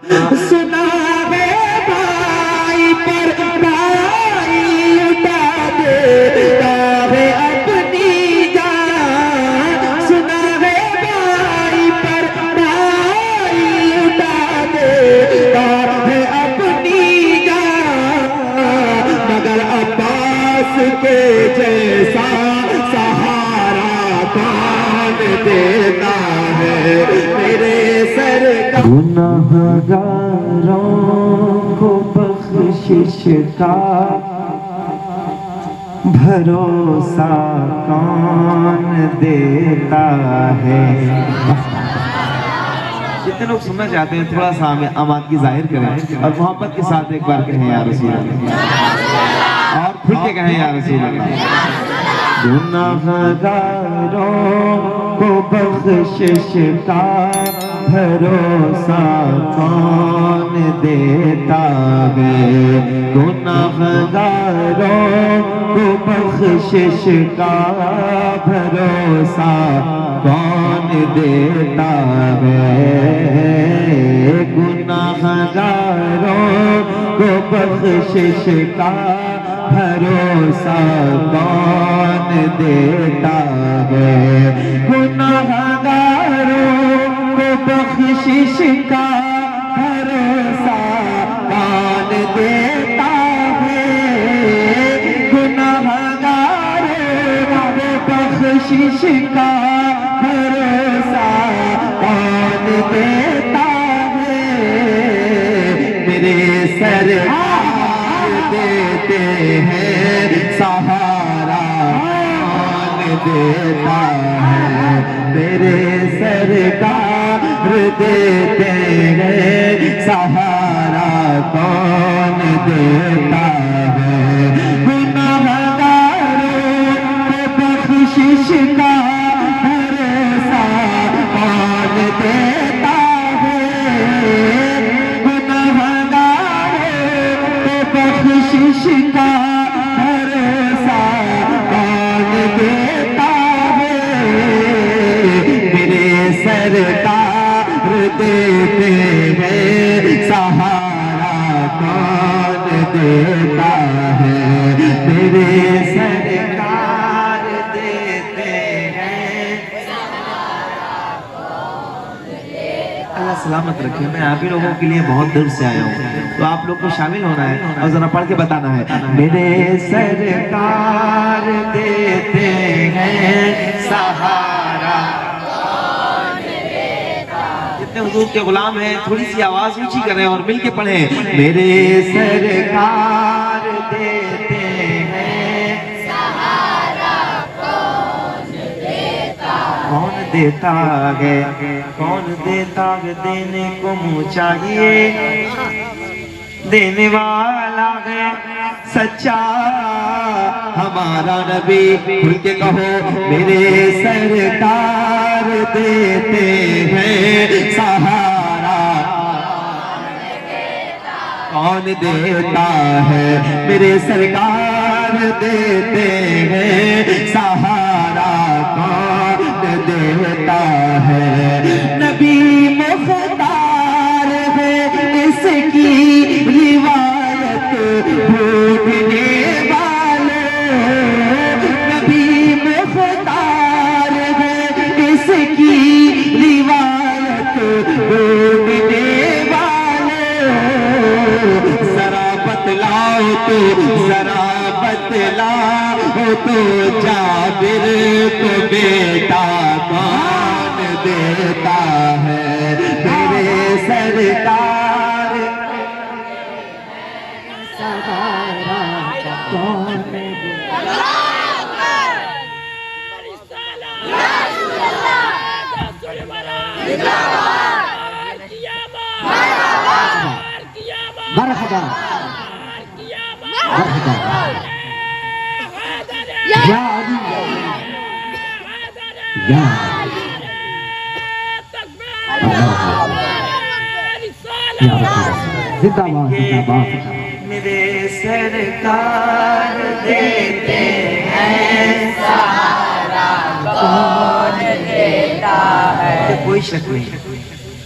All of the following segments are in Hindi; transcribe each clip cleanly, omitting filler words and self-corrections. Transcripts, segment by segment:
सुना है भाई पर भाई लुटा देता है अपनी जान। सुना है भाई पर भाई लुटा देता है अपनी जान। मगर अब्बास के जैसा सहारा कौन देता है मेरे सरकार। गुनाहगारों को बख्शिश का भरोसा कौन देता है। जितने लोग सुनना चाहते हैं थोड़ा सा हमें आवाज की जाहिर करें और मोहब्बत के साथ एक बार कहें या रसूल अल्लाह, और खुल के कहें या रसूल अल्लाह। गुनाहगारों को बख्शिश का भरोसा कौन देता है। गुनाहगारों को बख्शिश का भरोसा कौन देता है। गुनाहगारों को बख्शिश का भरोसा कौन देता है। गुनाहगारों को बख्शिश का भरोसा कौन देता है। गुनाहगारों को बख्शिश का भरोसा कौन देता है। मेरे सरकार देते हैं सहारा कौन देता है। मेरे सरकार देते हैं सहारा कौन देता है। गुनाहगारों को बख्शिश का भरोसा कौन देता है। गुनाहगारों को बख्शिश का भरोसा कौन देता है। मेरे सरकार देते हैं सहारा कौन देता है। मेरे सरकार देते हैं सहारा कौन देता। अल्लाह सलामत रखे। मैं आप ही लोगों के लिए बहुत दूर से आया हूँ, तो आप लोग को शामिल होना है और जरा पढ़ के बताना है। मेरे सरकार देते हैं सहारा। हुजूर के गुलाम हैं, थोड़ी सी आवाज ऊंची करें और मिलके पढ़ें। मेरे सरकार देते हैं सहारा कौन देता है। कौन देता है, कौन देता है। देने को मुँह चाहिए, देने वाला है सच्चा हमारा नबी। खुल के कहो मेरे सरकार देते हैं सहारा कौन देता है। मेरे सरकार देते हैं सहारा कौन देता है। नबी मुख्तार है इसकी रिवायत भूलने जरा बतलाओ तो जाबिर को बेटा कौन देता है। मेरे सरकार सहारा कौन देता है। या जिंदाबाद जिंदाबाद। मेरे सरकार देते हैं सहारा कौन देता है। कोई शक नहीं,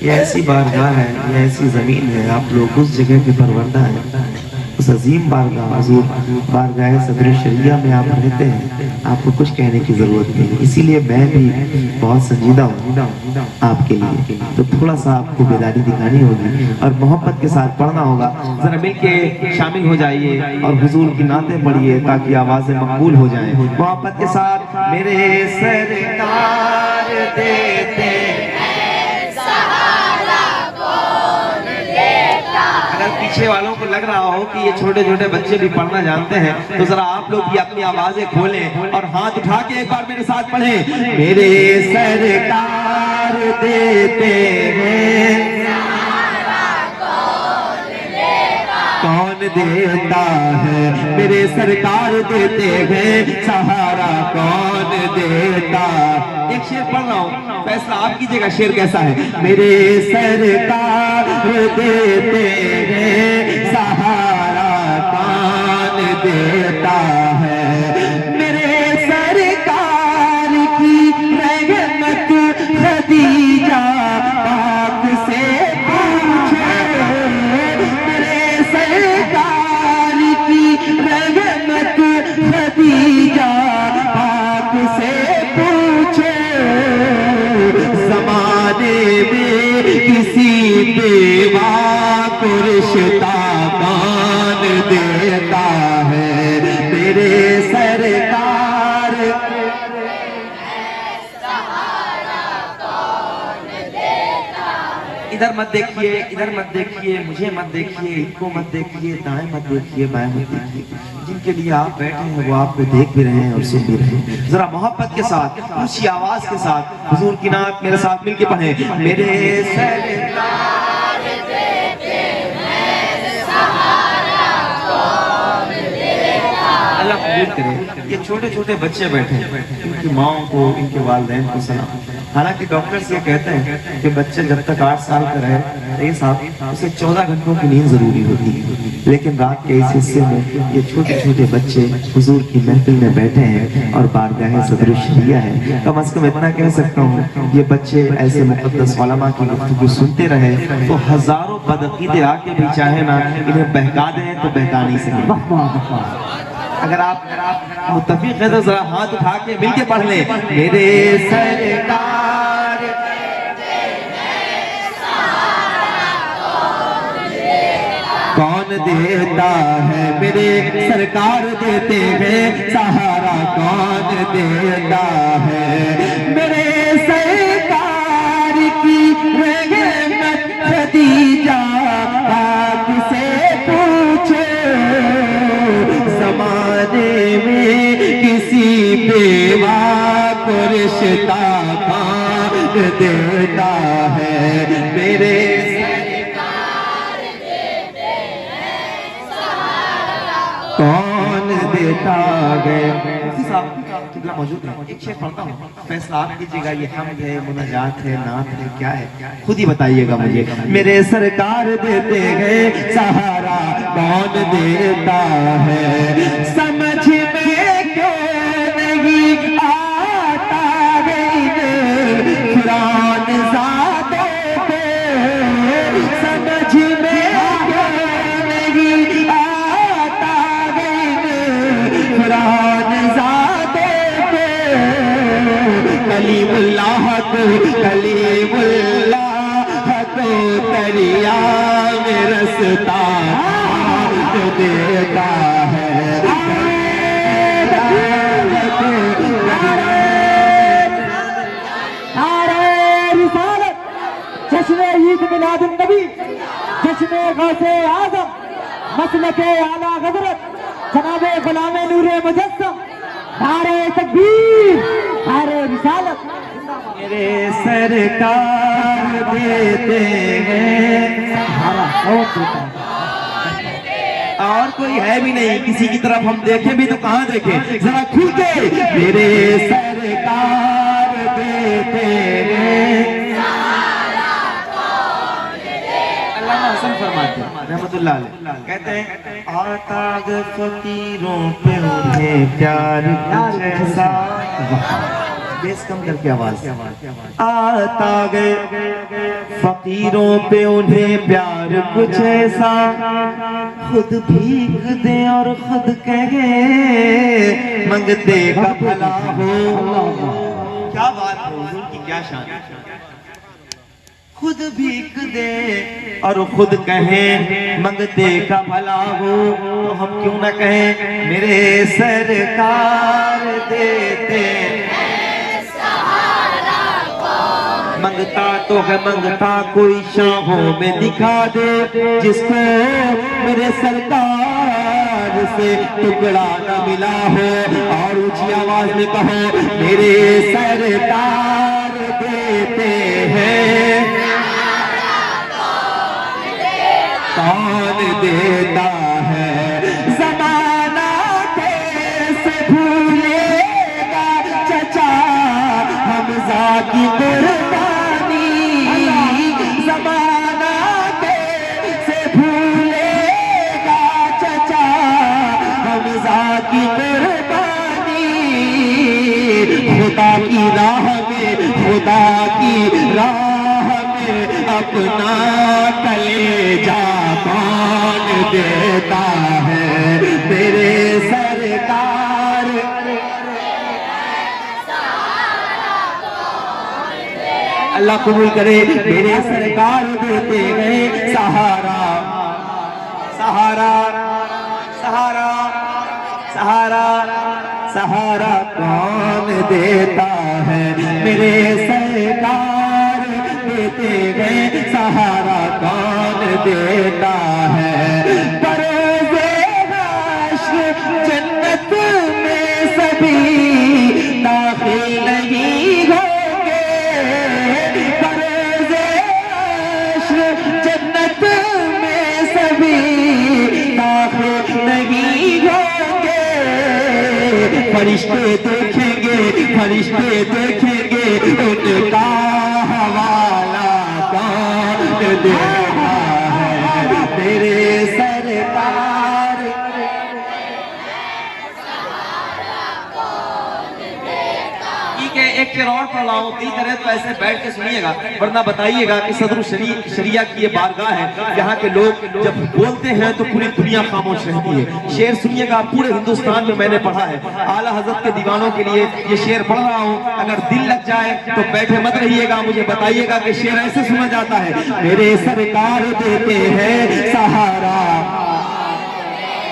ये ऐसी बारगाह है, ये ऐसी जमीन है, आप लोग उस जगह के परवरदा हैं, उस अजीम बारगाह हुजूर बारगाह सदर शरिया में आप रहते हैं, आपको कुछ कहने की जरूरत नहीं। इसीलिए मैं भी बहुत संजीदा हूँ आपके लिए, तो थोड़ा सा आपको बेदारी दिखानी होगी और मोहब्बत के साथ पढ़ना होगा। जरा मिल के शामिल हो जाइए और हुजूर की नातें पढ़िए ताकि आवाजें मकबूल हो जाएं। मोहब्बत के साथ मेरे सरकार देते अगर पीछे वालों को लग रहा हो कि ये छोटे छोटे बच्चे भी पढ़ना जानते हैं, तो जरा आप लोग भी अपनी आवाजें खोलें और हाथ उठा के एक बार मेरे साथ पढ़ें। मेरे सरकार देते हैं, कौन देता है, मेरे सरकार देते हैं, सहारा कौन देता। एक शेर पढ़ रहा हूँ, फैसला आप कीजिएगा शेर कैसा है। मेरे सरकार देते हैं, सहारा कौन देता है, मेरे सरकार की रहमत खदीजा पाक से पूछे, मेरे सरकार की रहमत खदीजा पाक से पूछे, ज़माने में किसी बेवा को रिश्ता कौन देता है, मेरे सरकार इधर मत देखिए, इधर मत देखिए, मुझे मत देखिए, इनको मत देखिए, दाएं मत देखिए, बाएं मत देखिए। जिनके लिए आप बैठे हैं वो आपको देख भी रहे हैं और सुन भी रहे हैं। जरा मोहब्बत के साथ, ऊंची आवाज के साथ हुजूर की नात मेरे साथ मिलके पढ़े। मेरे सरकार देते हैं, सहारा कौन देता। अल्लाह कबूल करे। ये छोटे छोटे बच्चे बैठे हैं, इनकी माओं को, इनके वालिदैन को सलाम। हालांकि डॉक्टर्स ये कहते हैं कि बच्चे जब तक 8 साल का रहे साहब उसे 14 घंटों की नींद जरूरी होती है, लेकिन रात के इस हिस्से में ये छोटे छोटे बच्चे हुजूर की महफिल में बैठे हैं और बारगाह सदर शरिया है। कम से कम इतना कह सकता हूँ, ये बच्चे ऐसे मुक़द्दस उलमा की गुफ्तगू सुनते रहे तो हजारों बदअकीदे आके भी चाहे ना इन्हें बहका दें तो बहका नहीं सकें। अगर आप मुत्तफिक है तो जरा हाथ उठा के मिलके पढ़ लें। मेरे सरकार कौन देता है, मेरे सरकार देते हैं, सहारा कौन देता है, मेरे सरकार की रहमत खदीजा पाक से पूछे, ज़माने में किसी बेवा को रिश्ता कौन देता है, मेरे सरकार देते हैं, सहारा कौन देता है। कितना मौजूद है, एक शेर पढ़ता हूँ, फैसला आप कीजिएगा। ये हमद है, मुनाजात है, नात है, क्या है, खुद ही बताइएगा मुझे। मेरे सरकार देते हैं, सहारा कौन देता है, समझ में क्यों नहीं आता कुरान ज़ादे पे, समझ में क्यों नहीं आता कुरान ज़ादे पे, कलीमुल्लाह को दरिया में रसता देता है। जश्न ईद मिलादुन नबी, जश्न गौसे आज़म, मसलके आला हज़रत जनाबे गुलामे नूरे मुजस्सम, नारे तकबीर, नारे रिसालत। मेरे सरकार देते हैं, और कोई है भी नहीं, किसी की तरफ हम देखें भी तो कहाँ देखें, जरा खुल के। मेरे सरकार देते हैं, अल्लामा हसन फरमाते हैं रहमतुल्लाह अलैह, कहते हैं आताग फकीरों पे उन्हें प्यार जैसा, बेस कम करके आवाज। आता गए फकीरों पे उन्हें प्यार कुछ ऐसा, खुद भीख दे और खुद कहे मंगते का भला हो। क्या बात है, हुजूर की क्या शान। खुद भीख दे और खुद कहे मंगते का भला हो, तो हम क्यों ना कहें मेरे सरकार देते मंगता तो है मंगता कोई शाहों में दिखा दे, जिसको मेरे सरकार से टुकड़ा न मिला हो। और ऊंची आवाज में कहो मेरे सरकार देते हैं, कौन देता है ज़माना कैसे भूलेगा चचा हमज़ा की कुर्बानी, ज़माना कैसे भूलेगा चचा हमज़ा की कुर्बानी। खुदा की राह में, खुदा की राह में अपना कलेजा कौन देता है मेरे सरकार। अल्लाह कबूल करे, मेरे सरकार देते गए सहारा, सहारा, सहारा, सहारा, सहारा कौन देता है मेरे सरकार देते गए सहारा कौन देता है। जन्नत में सभी दाखिल नहीं होंगे, जन्नत में सभी दाखिल नहीं होंगे। फरिश्ते देखेंगे, फरिश्ते देखेंगे उनका हवाला कौन देता है मेरे सरकार। एक शेर और पढ़ रहा हूँ, प्लीज तरह तो ऐसे बैठ के सुनिएगा, वरना बताइएगा कि सदर शरिया की ये बारगाह है, यहाँ के लोग जब बोलते हैं तो पूरी दुनिया खामोश रहती है। शेर सुनिएगा, पूरे हिंदुस्तान में मैंने पढ़ा है, आला हजरत के दीवानों के लिए ये शेर पढ़ रहा हूँ। अगर दिल लग जाए तो बैठे मत रहिएगा, मुझे बताइएगा कि शेर ऐसे सुना जाता है। मेरे सरकार देते हैं सहारा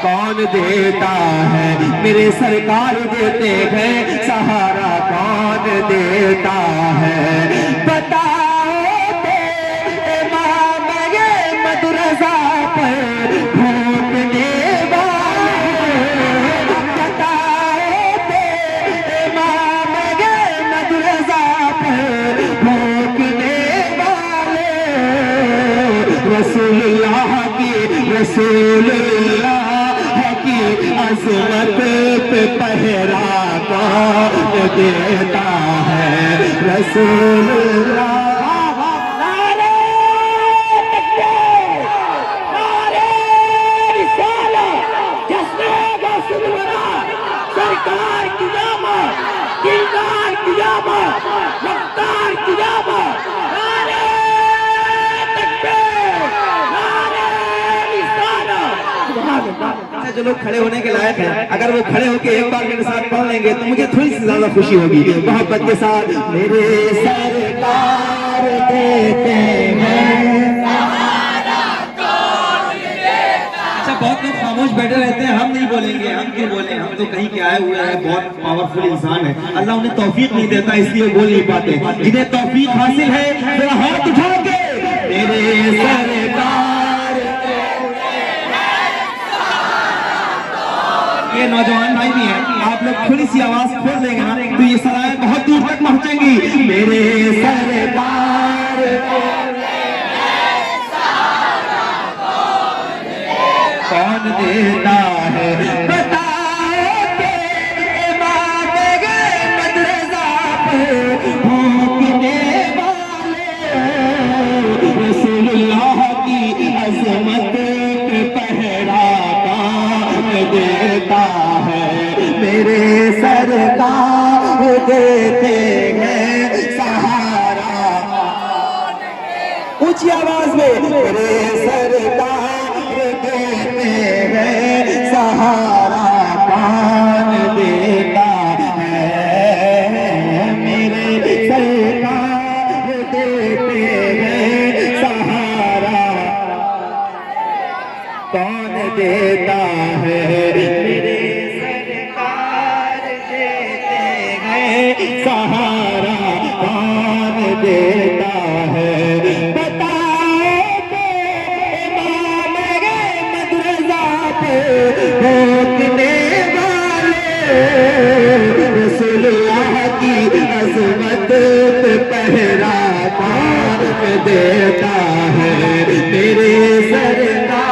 कौन देता है मेरे सरकार देते हैं सहारा कौन देता है। बताओ तो इमाम मदरसा पर भूखने वाले, बताओ तो इमाम मदरसा पर भूखने वाले, रसूलुल्लाह की रसूलुल्लाह अज़मत पे पहरा कौन देता है रसूलुल्लाह। नारे तकबीर, नारे रिसालत, जश्न गौसुलवरा, सरकार की क़यामत, दीदार की क़यामत, रफ्तार की क़यामत। नारे तकबीर, नारे रिसालत। सुभान अल्लाह। जो लोग खड़े होने के लायक हैं, अगर वो खड़े होके एक बार मेरे साथ पढ़ लेंगे तो मुझे थोड़ी सी ज्यादा खुशी होगी। मोहब्बत के साथ मेरे सरकार देते हैं। अच्छा, बहुत लोग खामोश बैठे रहते हैं, हम नहीं बोलेंगे, हम क्यों बोले, हम तो कहीं के आए हुए हैं, बहुत पावरफुल इंसान है, अल्लाह उन्हें तौफीक नहीं देता इसलिए बोल नहीं पाते। जिन्हें तौफीक हासिल है वो हाथ उठा के मेरे सरकार। ये नौजवान भाई भी हैं, आप लोग थोड़ी सी आवाज खोल देंगे ना तो ये सराय बहुत दूर तक पहुंचेंगी। मेरे सरकार कौन देता है, बताओ के इमाम मदरसा पे भूखने वाले, रसूलुल्लाह की अज़मत पे पहरा कौन देता है मेरे सरकार देते ऊंची आवाज में, मेरे सरकार देते हैं सहारा कौन देता है, मेरे सरकार देते हैं सहारा कौन देता है, मेरे सरकार देते हैं सहारा कौन देता है। बताओ तो इमाम मदरसा पे भोंकने वाले, रसूलुल्लाह की अज़मत पे पहरा कौन देता है, मेरे सरकार।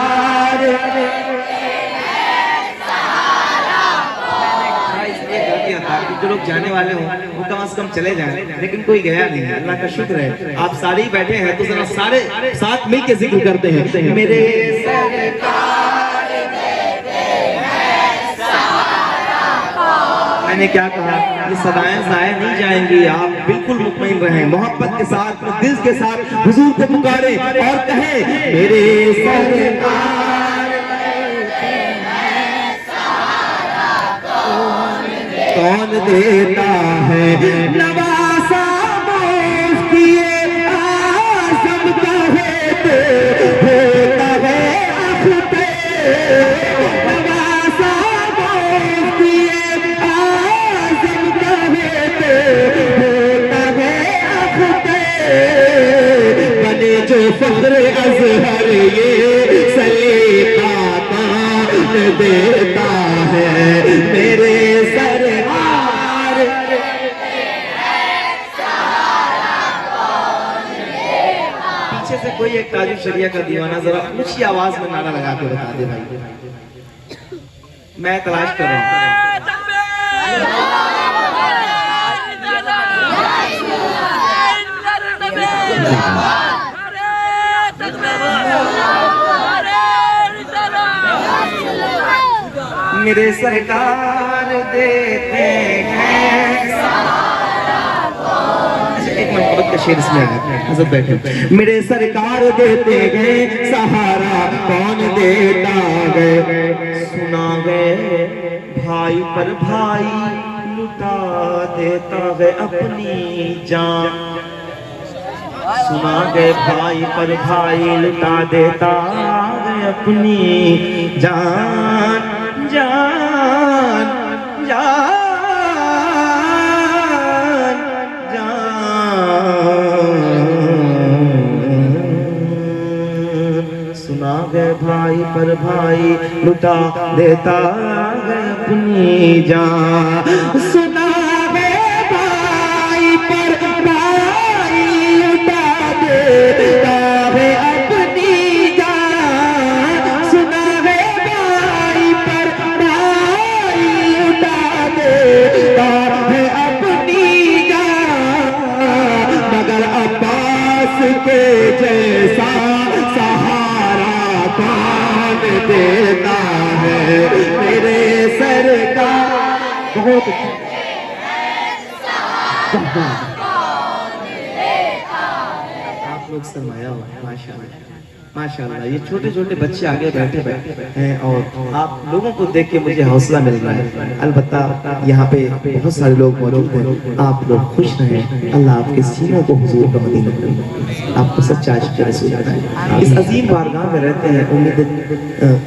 जो लोग जाने वाले हों वो कम से कम चले जाएं, लेकिन कोई गया नहीं है। अल्लाह का शुक्र है आप सारे ही बैठे हैं, तो जरा सारे साथ मिल के जिक्र करते हैं, मेरे सरकार देते हैं सहारा कौन। मैंने क्या कहा, ये सदाएं ज़ाया नहीं जाएंगी। आप बिल्कुल मुतमईन रहें, मोहब्बत के साथ, दिल के साथ हुजूर को पुकारें और कहें, मेरे सरकार कौन देता है, नवासा मुफ्तिए आज़म कहते होता है अख्ते, नवासा मुफ्तिए आज़म कहते होता है अख्ते, बने जो फख्र अज़हर ये सलीका कौन देता है, मेरे पीछे से कोई एक ताजुब शरिया का दीवाना जरा ऊंची आवाज में नारा लगा के बता दे भाई, मैं तलाश कर रहा हूँ। मेरे सरकार देते हैं, एक मोहब्बत का शेर इसमें है, हज़रत बैठे, मेरे सरकार देते गए सहारा कौन देता गए, सुना गए भाई पर भाई लुटा देता गए अपनी जान, सुना गए भाई पर भाई लुटा देता गए अपनी जान, जान जान सुना गए भाई पर भाई लुटा देता है अपनी जान, सुना गए भाई पर भाई लुटा देता है अपनी जान, सुना गए भाई पर भाई लुटा देता है अपनी जान, मगर अब्बास के जैसा कौन देता है, मेरे सरकार। बहुत आप लोग सरमाया हो माशाल्लाह माशाल्लाह। ये छोटे छोटे बच्चे आगे बैठे बैठे हैं और आप लोगों को देख के मुझे हौसला मिल रहा है। अलबत्ता यहाँ पे बहुत सारे लोग मौजूद हैं, आप लोग खुश रहें, अल्लाह आपके सीनों को हुजूर का मदीना करे, आपको सच्चा इश्क़ रसूल बनाए। इस अजीम बारगाह में रहते हैं, उम्मीद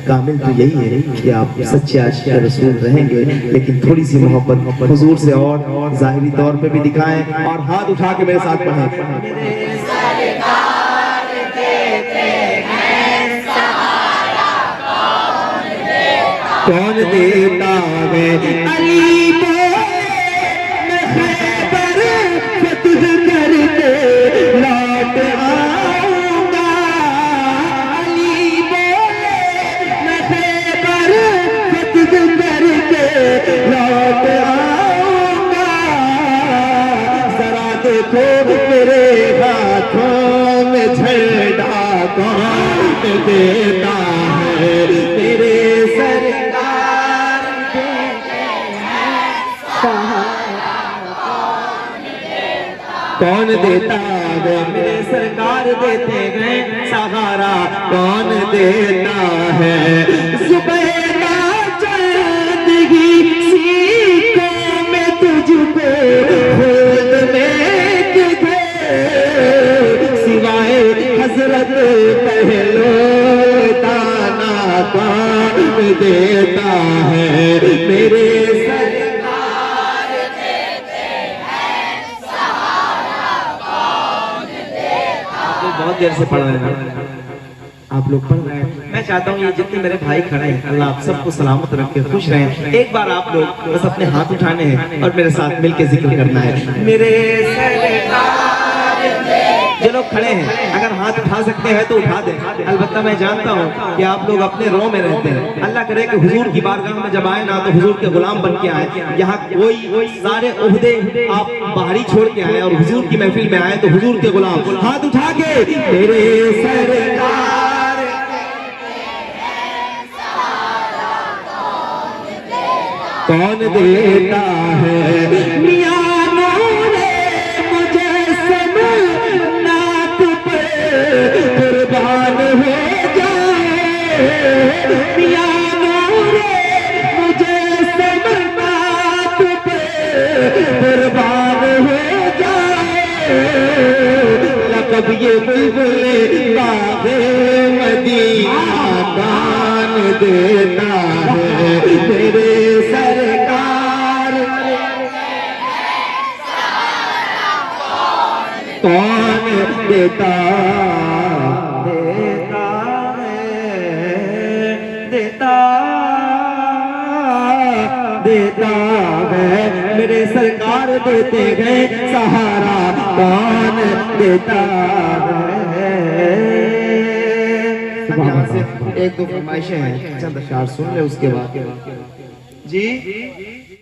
कामिल तो यही है कि आप सच्चे इश्क़ रसूल रहेंगे, लेकिन थोड़ी सी मोहब्बत हुजूर से और ज़ाहिरी तौर पे भी दिखाएं और हाथ उठा के मेरे साथ पढ़ें, कौन देता है, अली मैं खैबर फतह करके लौट आऊंगा, अली मैं खैबर फतह करके लौट आऊंगा, जरा देखो मेरे हाथों में झंडा कौन देता है, मेरे कौन देता है, मेरे सरकार देते हैं सहारा कौन देता है। सुबह का चांदगी सीखों में तुझको खुद में किधर सिवाय हजरत पहलो दाना कौन देता है। मेरे सरकार देते हैं सहारा कौन देता। आप लोग बहुत देर से पढ़ रहे हैं, आप लोग पढ़ रहे हैं। मैं चाहता हूँ ये जितने मेरे भाई खड़े हैं अल्लाह आप सबको सलामत रखे, खुश रहें। एक बार आप लोग बस अपने हाथ उठाने हैं और मेरे साथ मिलके जिक्र करना है। मेरे सरकार जो लोग खड़े हैं अगर हाथ उठा सकते हैं तो उठा दें। अलबत्ता मैं जानता हूँ कि आप लोग अपने रो में रहते हैं। अल्लाह करे कि हुजूर की बारगाह में जब आए ना तो हुजूर के गुलाम बन के आए। यहाँ कोई सारे ओहदे आप बाहरी छोड़ के आए और हुजूर की महफिल में आए तो हुजूर के गुलाम हाथ उठा के मेरे सरकार कौन देता है। मियां नूरे मुजस्सम नात पे कुर्बान हो जाए। मियां नूरे मुजस्सम नात पे कुर्बान हो जाए। लक़ब ये बुलबुल बाग़े मदीना कौन देता है। मेरे सरकार कौन देता देता है देता देता है। मेरे सरकार देते हैं सहारा कौन देता है। यहाँ से एक दो फरमाइशें हैं, चंद अशार सुन ले उसके बाद जी।